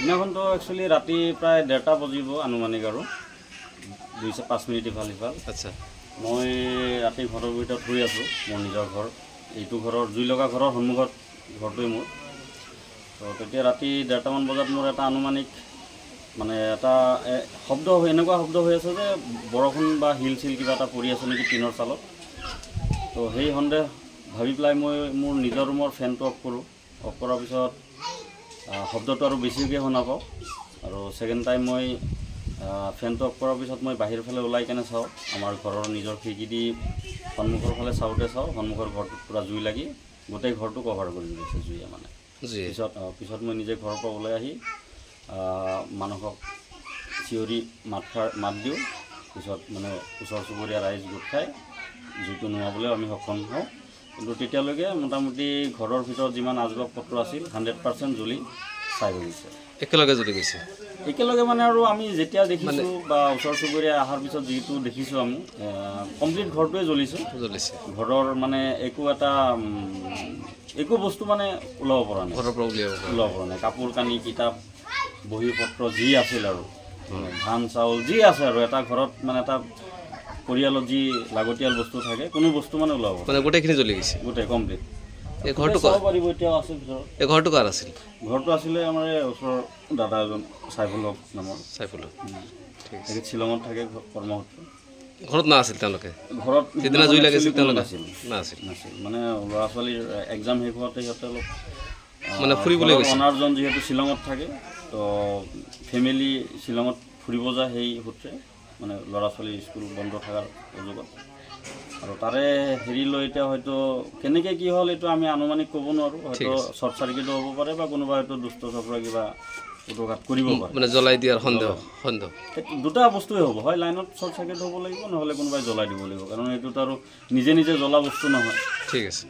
সিদিনাখনতো actually ৰাতি প্ৰায় 1:30 বাজিব আনুমানিক আৰু 2-5 মিনিট ইফাল সিফাল। আচ্ছা, মই ৰাতি ঘৰৰ ভিতৰত শুই আছোঁ, মোৰ নিজৰ ঘৰ। এইটো ঘৰৰ জুই লগা ঘৰৰ সন্মুখত ঘৰটোৱে মোৰ। তো তেতিয়া ৰাতি 1:30 মান বজাত মোৰ এটা আনুমানিক মানে এটা শব্দ এনেকুৱা শব্দ হৈ আছে যে বৰষুণ বা শিল চিল কিবা এটা পৰি আছে নেকি টিনৰ চালত। তো সেই সন্দেহ ভাবি পেলাই মই মোৰ নিজৰ ৰুমৰ ফেনটো অফ কৰোঁ। অফ কৰাৰ পিছত শব্দটো আৰু বেছিকৈ শুনা পাওঁ। আৰু ছেকেণ্ড টাইম মই ফেনটো অফ কৰাৰ পিছত মই বাহিৰৰ ফালে ওলাই কেনে চাওঁ, আমাৰ ঘৰৰ নিজৰ খিৰিকী দি সন্মুখৰ ফালে চাওঁতে চাওঁ সন্মুখৰ ঘৰটোত পূৰা জুই লাগি গোটেই ঘৰটো কভাৰ কৰি দিছে জুইয়ে মানে। পিছত মই নিজে ঘৰৰ পৰা ওলাই আহি মানুহক চিঞৰি মাত দিওঁ। পিছত মানে ওচৰ চুবুৰীয়া ৰাইজ গোট খাই জুইটো নুমাবলৈ আমি সক্ষম হওঁ। কিন্তু তেতিয়ালৈকে মোটামুটি ঘৰৰ ভিতৰত যিমান আচবাব পত্ৰ আছিল 100% জ্বলি চাই হৈ গৈছে। একেলগে জ্বলি গৈছে? একেলগে মানে আৰু আমি যেতিয়া দেখিছোঁ বা ওচৰ চুবুৰীয়া অহাৰ পিছত যিটো দেখিছোঁ আমি কমপ্লিট ঘৰটোৱে জ্বলিছে। ঘৰৰ মানে একো বস্তু মানে ওলাব পৰা নাই, ওলাব পৰা নাই। কাপোৰ কানি কিতাপ বহী পত্ৰ যি আছিল আৰু ধান চাউল যি আছে আৰু এটা ঘৰত মানে এটা পৰিয়ালত যি লাগতিয়াল বস্তু থাকে কোনো বস্তু মানে ওলাব মানে গোটেইখিনি জ্বলি গৈছে, গোটেই কমপ্লিট। এই ঘৰটো চাব পাৰিব এতিয়াও আছে ভিতৰত। এই ঘৰটো কাৰ আছিল? ঘৰটো আছিলে আমাৰ ওচৰৰ দাদা এজন চাইফুল হক নামৰ। চাইফুল হক, ঠিক আছে। শ্বিলঙত থাকে কৰ্মসূত্ৰে। ঘৰত না আছিল তেওঁলোকে? ঘৰত সিদিনা জুই লাগিছিল তেওঁলোকে? নাছিল মানে ল'ৰা ছোৱালীৰ এক্সাম শেষ হোৱাতে সিহঁতে অলপ মানে ফুৰিবলৈ গৈছে। অনাৰজন যিহেতু শ্বিলঙত থাকে, তো ফেমিলি শ্বিলঙত ফুৰিব যায় সেই সূত্ৰে, মানে ল'ৰা ছোৱালী স্কুল বন্ধ থকাৰ সুযোগত। আৰু তাৰে হেৰি লৈ এতিয়া হয়তো কেনেকৈ কি হ'ল এইটো আমি আনুমানিক ক'ব নোৱাৰোঁ। হয়তো শ্বৰ্ট চাৰ্কিটো হ'ব পাৰে বা কোনোবা হয়তো দুষ্ট চক্ৰ কিবা উৎঘাত কৰিব পাৰে, মানে জ্বলাই দিয়াৰ সন্দেহ। দুটা বস্তুৱে হ'ব, হয় লাইনত শ্বৰ্ট চাৰ্কিট হ'ব লাগিব, নহ'লে কোনোবাই জ্বলাই দিব লাগিব। কাৰণ এইটোতো আৰু নিজে জ্বলা বস্তু নহয়। ঠিক আছে।